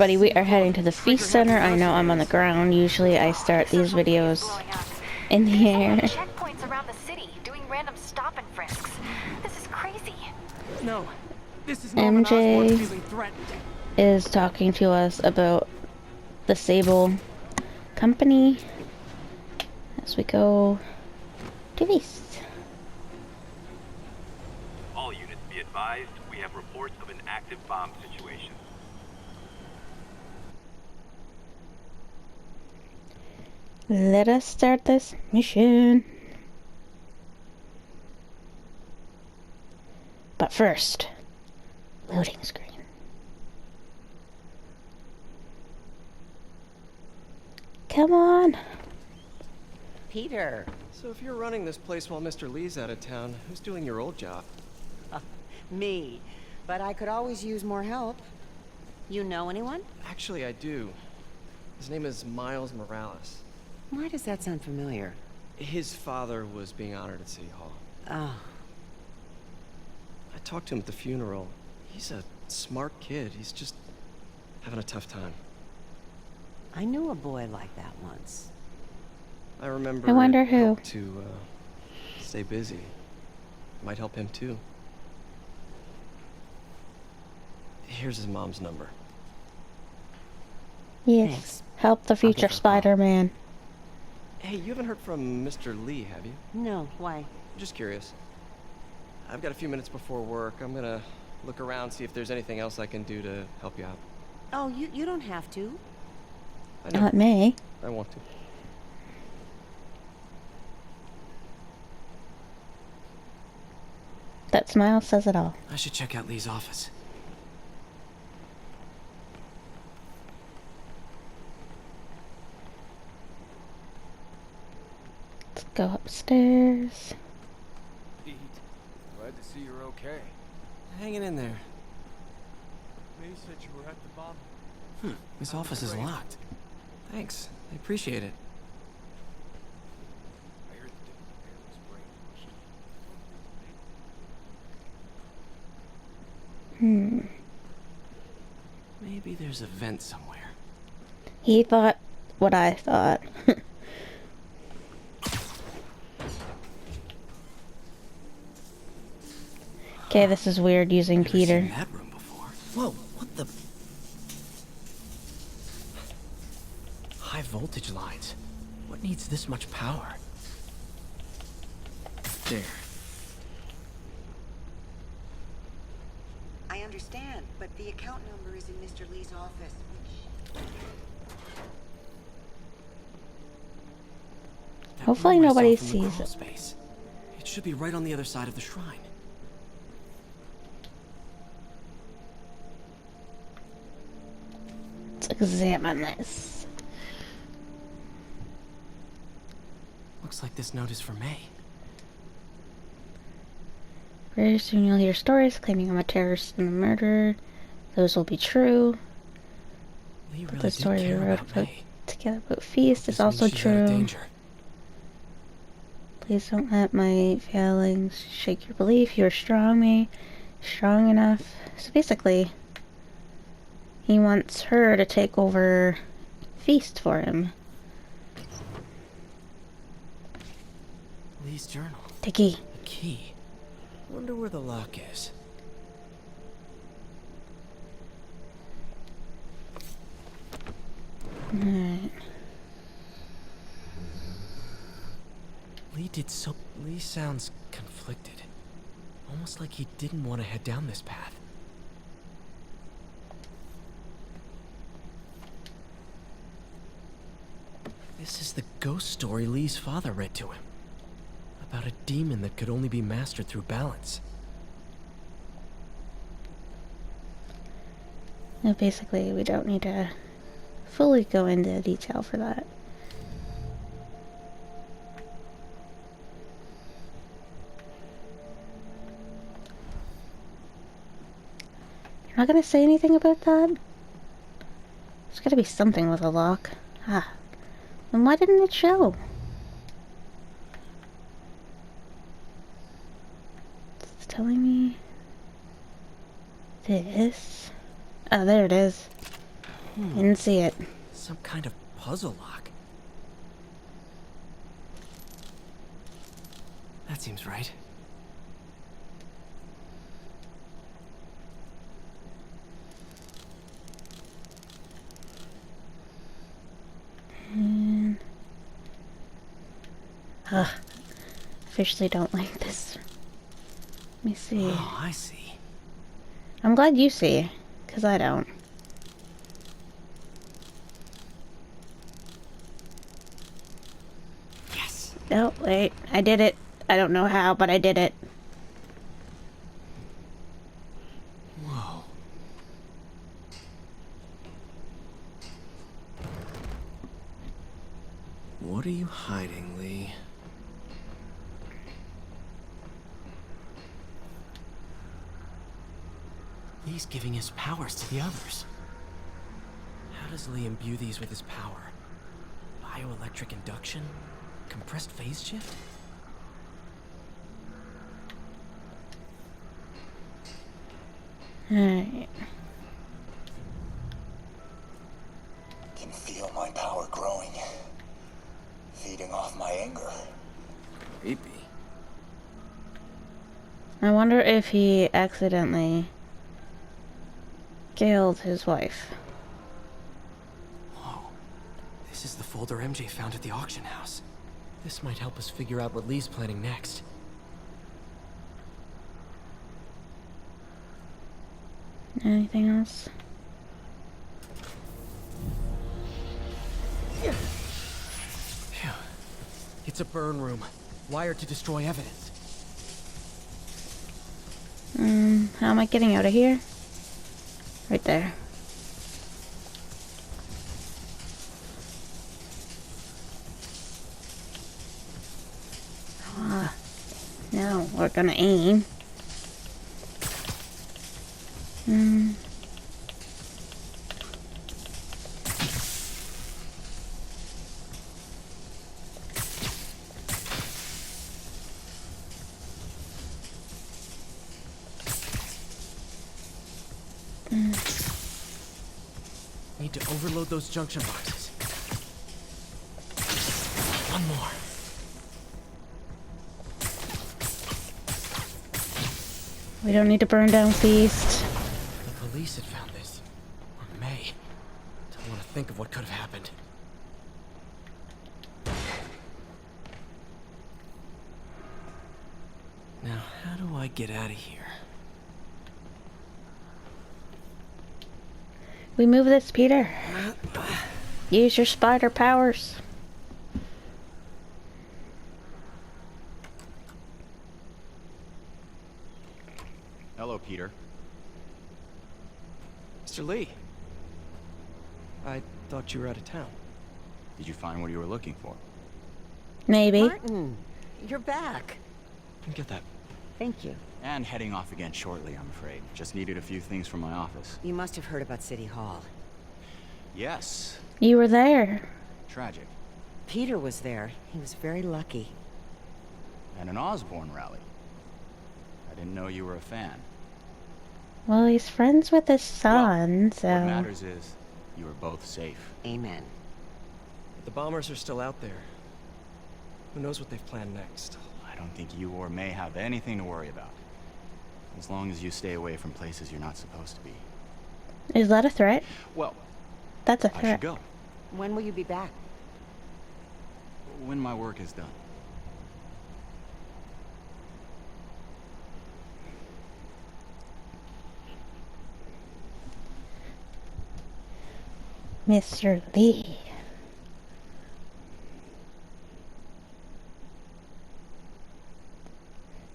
Buddy, we are heading to the F.E.A.S.T Center. I know I'm on the ground. Usually I start these videos in the air. Checkpoints around the city, doing random stop and frisks. This is crazy. No, this is Norman Osborn feeling threatened. Is talking to us about the Sable company as we go to F.E.A.S.T. All units be advised, we have reports of an active bomb situation. Let us start this mission. But first, loading screen. Come on. Peter. So if you're running this place while Mr. Lee's out of town, who's doing your old job? Me. But I could always use more help. You know anyone? Actually, I do. His name is Miles Morales. Why does that sound familiar? His father was being honored at City Hall. Oh. I talked to him at the funeral. He's a smart kid. He's just having a tough time. I knew a boy like that once. I remember I wonder it who. helped to stay busy. Might help him too. Here's his mom's number. Yes. Thanks. Help the future Spider-Man. Hey, you haven't heard from Mr. Lee, have you? No, why? Just curious. I've got a few minutes before work. I'm gonna look around, see if there's anything else I can do to help you out. Oh, you don't have to. I know. Not me. I want to. That smile says it all. I should check out Lee's office. Let's go upstairs. Pete, glad to see you're okay. Hanging in there. May said you were at the bomb. This office is locked. Thanks. I appreciate it. I heard the different repair was brainwashed. Maybe there's a vent somewhere. He thought what I thought. Okay, this is weird using Never Peter. seen that room before. Whoa, what the? High voltage lines. What needs this much power? There. I understand, but the account number is in Mr. Lee's office, which... That Hopefully room I saw nobody from the sees crawl it. Space. It should be right on the other side of the shrine. Let's examine this. Looks like this note is for May. Very soon you'll hear stories claiming I'm a terrorist and a murderer. Those will be true. Lee But really the did story we care wrote about about May. together about F.E.A.S.T. This is also means she's out of true. danger. Please don't let my failings shake your belief. You're strong, May. Strong enough. So basically, he wants her to take over F.E.A.S.T. for him. Lee's journal. The key. A key. Wonder where the lock is. Alright. Lee sounds conflicted. Almost like he didn't want to head down this path. This is the ghost story Lee's father read to him. About a demon that could only be mastered through balance. No, basically, we don't need to fully go into detail for that. You're not gonna say anything about that? There's gotta be something with a lock. Ah. Then why didn't it show? It's telling me this. Oh, there it is. Didn't see it. Some kind of puzzle lock. That seems right. And... Ugh. Officially don't like this. Let me see. Oh, I see. I'm glad you see, because I don't. Yes. Oh, wait. I did it. I don't know how, but I did it. Whoa. What are you hiding, Lee? Lee's giving his powers to the others. How does Lee imbue these with his power? Bioelectric induction? Compressed phase shift? Alright. Can feel my power growing, feeding off my anger. Creepy. I wonder if he accidentally killed his wife. Whoa. This is the folder MJ found at the auction house. This might help us figure out what Lee's planning next. Anything else? Phew. It's a burn room, wired to destroy evidence. How am I getting out of here? Right there. Now we're gonna aim. Need to overload those junction boxes. One more. We don't need to burn down Feast. The police had found this. Or may. Don't want to think of what could have happened. Now, how do I get out of here? We move this, Peter. Use your spider powers. Hello, Peter. Mr. Lee. I thought you were out of town. Did you find what you were looking for? Maybe. Martin, you're back. Get that. Thank you. And heading off again shortly, I'm afraid. Just needed a few things from my office. You must have heard about City Hall. Yes. You were there. Tragic. Peter was there. He was very lucky. And an Osborne rally. I didn't know you were a fan. Well, he's friends with his son, What so... matters is, you were both safe. Amen. But the bombers are still out there. Who knows what they've planned next? I don't think you or May have anything to worry about. As long as you stay away from places you're not supposed to be. Is that a threat? Well, That's a I should threat. go. When will you be back? When my work is done. Mr. Lee.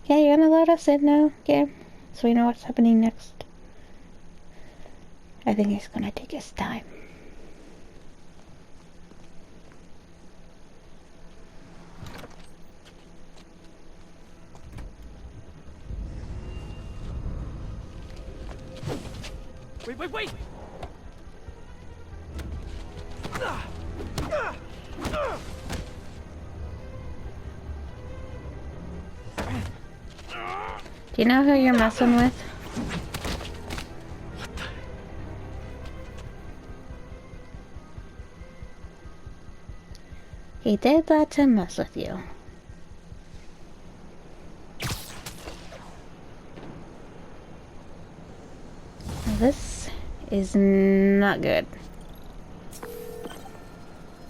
Okay, you're gonna let us in now, okay? So we know what's happening next. I think he's gonna take his time. Wait! Do you know who you're messing with? He did that to mess with you. This is not good.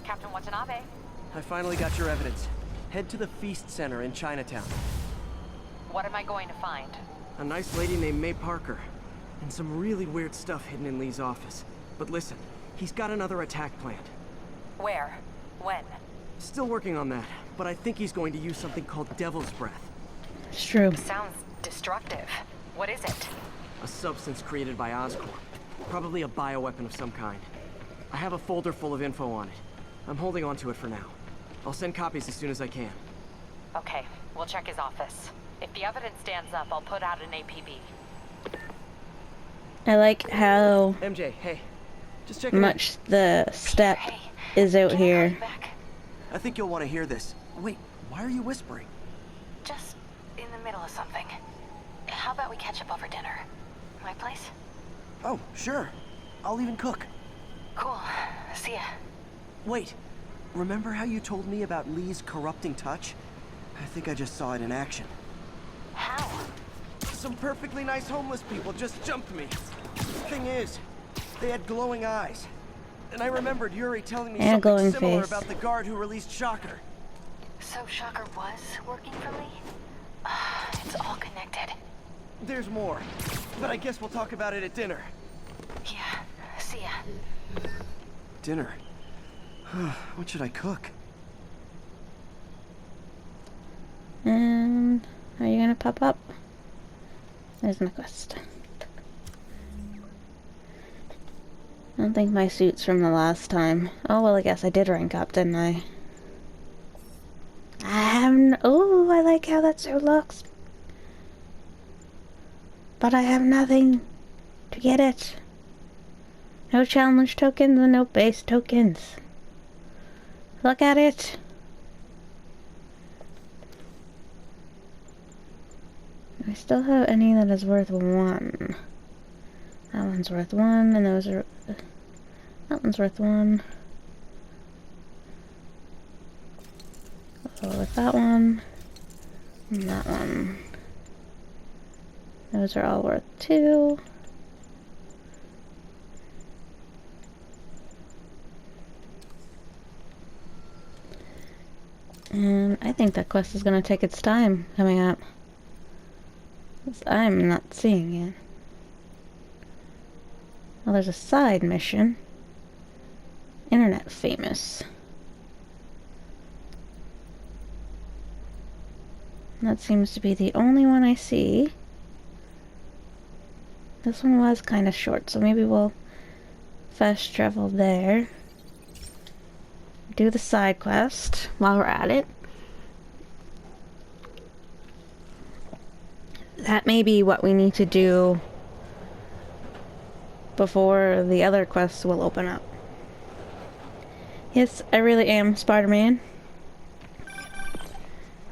Captain Watanabe. I finally got your evidence. Head to the F.E.A.S.T Center in Chinatown. What am I going to find? A nice lady named May Parker. And some really weird stuff hidden in Lee's office. But listen, he's got another attack planned. Where? When? Still working on that, but I think he's going to use something called Devil's Breath. It's true. Sounds destructive. What is it? A substance created by Oscorp. Probably a bioweapon of some kind. I have a folder full of info on it. I'm holding on to it for now. I'll send copies as soon as I can. Okay, we'll check his office. If the evidence stands up, I'll put out an APB. I like how MJ, hey. Just checking much the step Hey, is out can I call here. you back? I think you'll want to hear this. Wait, why are you whispering? Just in the middle of something. How about we catch up over dinner? My place? Oh, sure. I'll even cook. Cool. See ya. Wait, remember how you told me about Lee's corrupting touch? I think I just saw it in action. How? Some perfectly nice homeless people just jumped me. Thing is, they had glowing eyes. And I remembered Yuri telling me And a something glowing similar face. about the guard who released Shocker. So Shocker was working for Lee? It's all connected. There's more, but I guess we'll talk about it at dinner. Yeah. See ya. Dinner? What should I cook? And are you gonna pop up? There's my quest. I don't think my suit's from the last time. Oh well, I guess I did rank up, didn't I? Oh, I like how that suit looks. But I have nothing to get it. No challenge tokens and no base tokens. Look at it. I still have any that is worth 1. That one's worth 1, and those are... That one's worth 1. I'll go with that one. And that one. Those are all worth 2. And I think that quest is going to take its time coming up. 'Cause I'm not seeing it. Well, there's a side mission. Internet famous. That seems to be the only one I see. This one was kind of short, so maybe we'll fast travel there. Do the side quest while we're at it. That may be what we need to do before the other quests will open up. Yes, I really am Spiderman.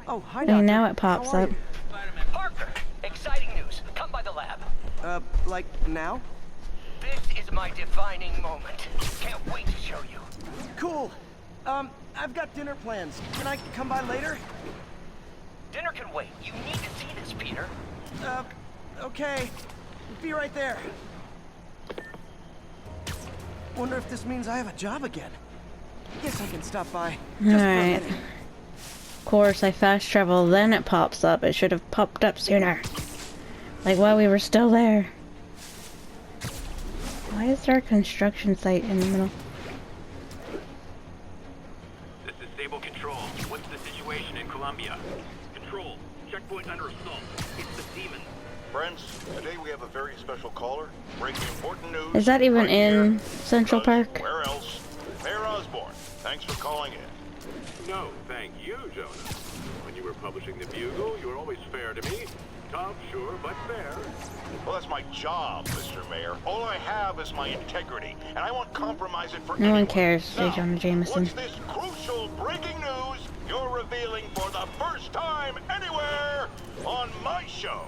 Oh, hi, I Doctor. mean, now it pops How are up. you? Spiderman Parker, exciting news. Come by the lab. Like now? This is my defining moment. Can't wait to show you. Cool. I've got dinner plans. Can I come by later? Dinner can wait. You need to see this, Peter. Okay. Be right there. Wonder if this means I have a job again. Guess I can stop by. Just for a Alright. minute. Of course, I fast travel, then it pops up. It should have popped up sooner. Like while we were still there. Why is there a construction site in the middle? This is Stable Control. What's the situation in Colombia? Control, checkpoint under assault. It's the demon. Friends, today we have a very special caller, breaking important news. Is that even right in here, Central because Park? Where else? Mayor Osborn, thanks for calling in. No, thank you, Jonah. When you were publishing the Bugle, you were always fair to me. Tough, sure, but fair. Well, that's my job, Mr. Mayor. All I have is my integrity, and I won't compromise it for No one anyone. cares, Now, Jonah Jameson. what's this crucial breaking news you're revealing for the first time anywhere on my show?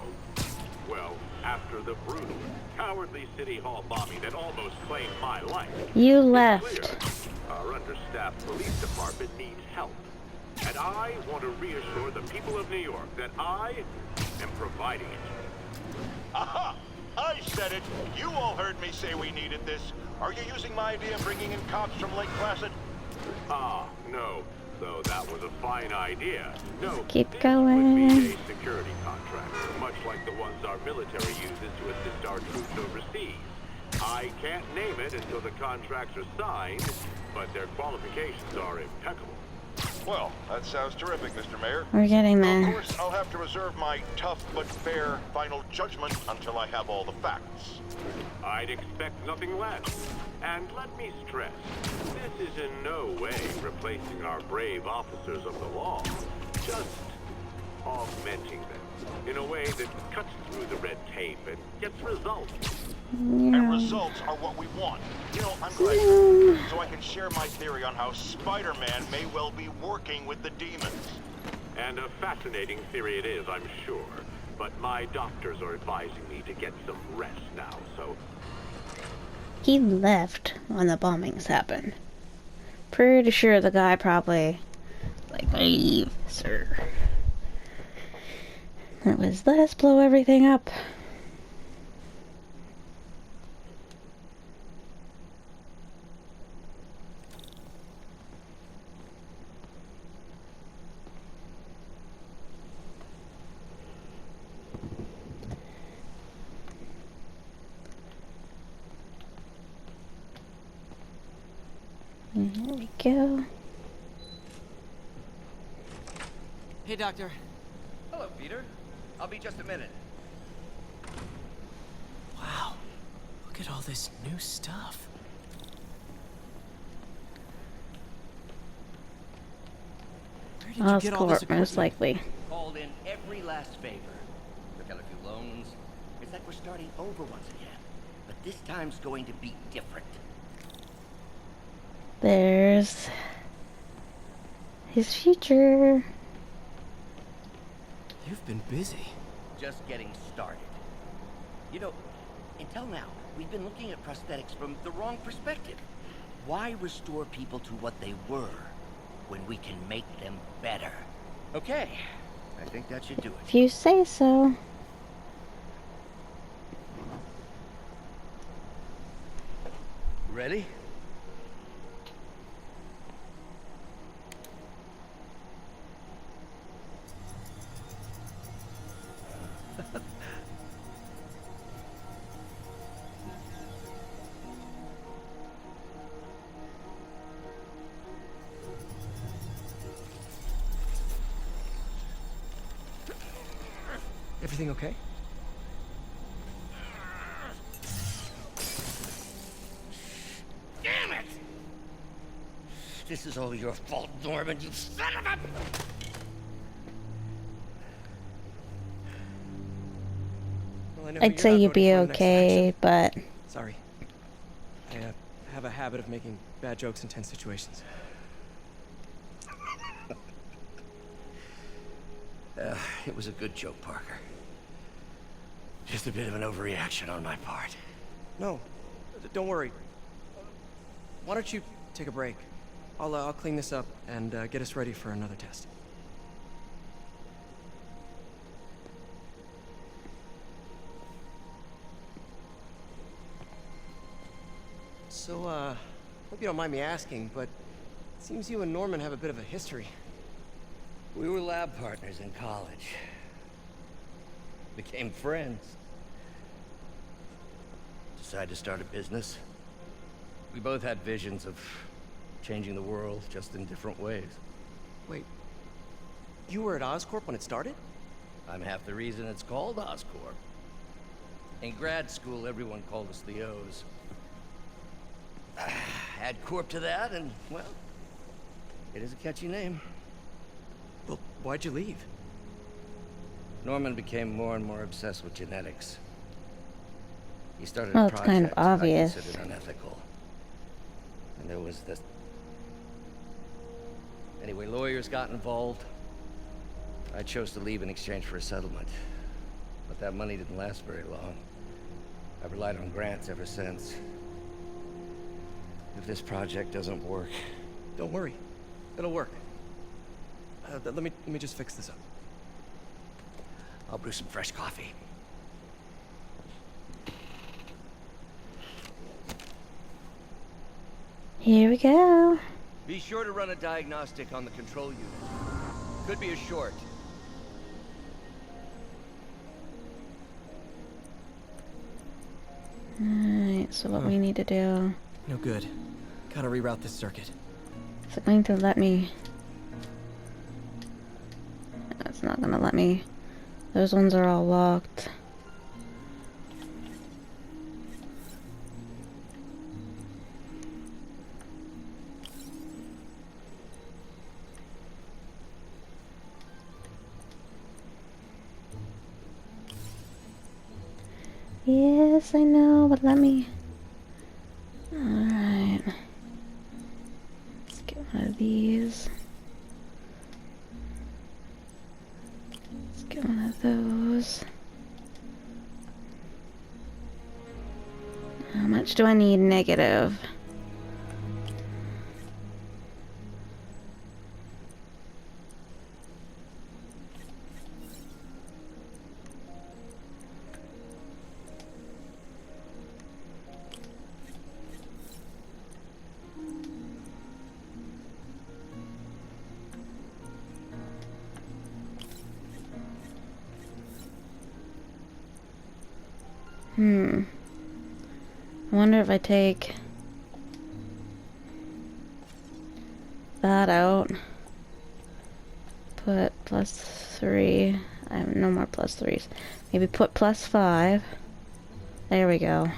Well, after the brutal, cowardly City Hall bombing that almost claimed my life, You it's left. clear our understaffed police department needs help. And I want to reassure the people of New York that I am providing it. Aha! I said it! You all heard me say we needed this. Are you using my idea of bringing in cops from Lake Placid? Ah, no. Though that was a fine idea. No, Keep this going. would be a security contract, much like the ones our military uses to assist our troops overseas. I can't name it until the contracts are signed, but their qualifications are impeccable. Well, that sounds terrific, Mr. Mayor. We're getting Of there. course, I'll have to reserve my tough but fair final judgment until I have all the facts. I'd expect nothing less. And let me stress, this is in no way replacing our brave officers of the law, just augmenting them in a way that cuts through the red tape and gets results. And results are what we want. You know, I'm glad you're here, so I can share my theory on how Spider-Man may well be working with the demons. And a fascinating theory it is, I'm sure. But my doctors are advising me to get some rest now, so... He left when the bombings happened. Pretty sure the guy probably like, leave, sir. It was, let's blow everything up. There we go. Hey, Doctor. Hello, Peter. I'll be just a minute. Wow. Look at all this new stuff. Where did you get all this Oscorp, most equipment? likely. Called in every last favor. Took out a few loans. It's like we're starting over once again. But this time's going to be different. There's his future. You've been busy. Just getting started. You know, until now, we've been looking at prosthetics from the wrong perspective. Why restore people to what they were when we can make them better? Okay, I think that should do it. If you say so. Ready? Everything okay? Damn it! This is all your fault, Norman, you son of a... Well, I know I'd you're say not you'd voting be for the next okay, but election. Sorry. I have a habit of making bad jokes in tense situations. It was a good joke, Parker. Just a bit of an overreaction on my part. No, don't worry. Why don't you take a break? I'll clean this up and get us ready for another test. So, hope you don't mind me asking, but it seems you and Norman have a bit of a history. We were lab partners in college. Became friends. Decided to start a business. We both had visions of changing the world, just in different ways. Wait, you were at Oscorp when it started? I'm half the reason it's called Oscorp. In grad school, everyone called us the O's. Add Corp to that, and, well, it is a catchy name. Well, why'd you leave? Norman became more and more obsessed with genetics. He started Well, a it's project kind of obvious. I considered unethical. And there was this... Anyway, lawyers got involved. I chose to leave in exchange for a settlement. But that money didn't last very long. I've relied on grants ever since. If this project doesn't work... Don't worry. It'll work. Let me just fix this up. I'll brew some fresh coffee. Here we go. Be sure to run a diagnostic on the control unit. Could be a short. Alright, so what we need to do... No good. Gotta reroute this circuit. Is it going to let me... No, it's not gonna let me. Those ones are all locked. Yes, I know, but let me... Alright. Let's get one of these. Let's get one of those. How much do I need negative? I wonder if I take that out, put +3, I have no more +3s, maybe put +5, there we go.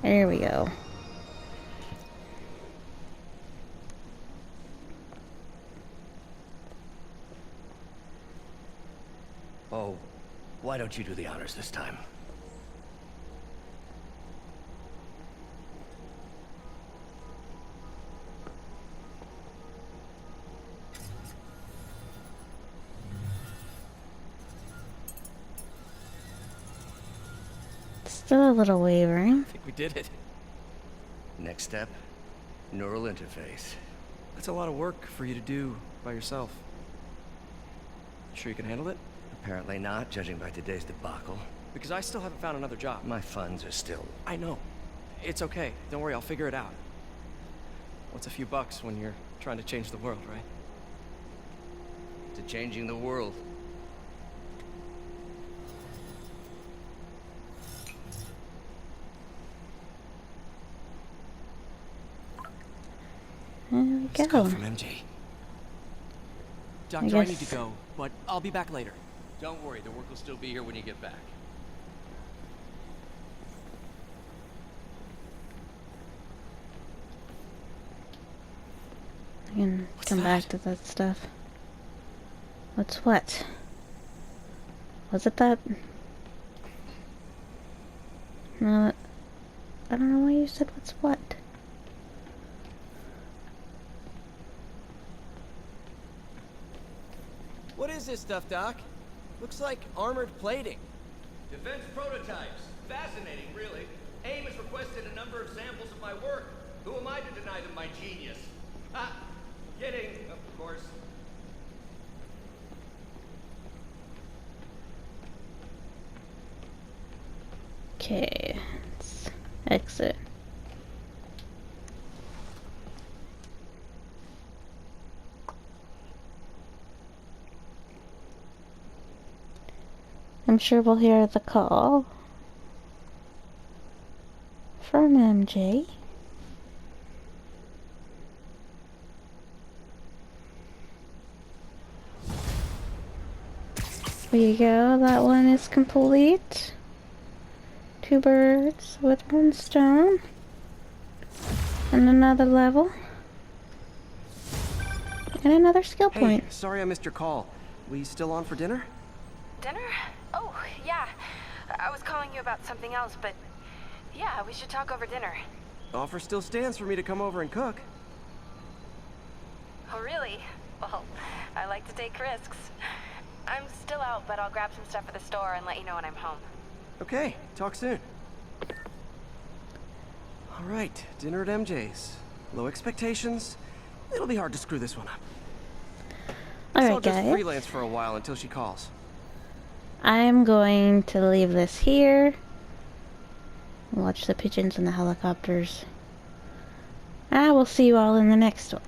There we go. Oh, why don't you do the honors this time? Still a little wavering. I think we did it. Next step, neural interface. That's a lot of work for you to do by yourself. Sure you can handle it? Apparently not, judging by today's debacle. Because I still haven't found another job. My funds are still... I know. It's okay. Don't worry, I'll figure it out. What's a few bucks when you're trying to change the world, right? to changing the world. There we It's a call go. from MJ. Doctor, I need to go, but I'll be back later. Don't worry, the work will still be here when you get back. I can come back to that stuff. What's what? Was it that? No, I don't know why you said what's what. What is this stuff, Doc? Looks like armored plating. Defense prototypes. Fascinating, really. AIM has requested a number of samples of my work. Who am I to deny them my genius? Ah, kidding, of course. Okay, let's exit. I'm sure we'll hear the call from MJ. There you go, that one is complete. 2 birds with 1 stone. And another level. And another skill point. Hey, sorry I missed your call. We still on for dinner? Dinner? Oh, yeah. I was calling you about something else, but yeah, we should talk over dinner. Offer still stands for me to come over and cook. Oh, really? Well, I like to take risks. I'm still out, but I'll grab some stuff at the store and let you know when I'm home. Okay, talk soon. Alright, dinner at MJ's. Low expectations. It'll be hard to screw this one up. So I'll Alright, just guys. freelance for a while until she calls. I'm going to leave this here. Watch the pigeons and the helicopters. I will see you all in the next one.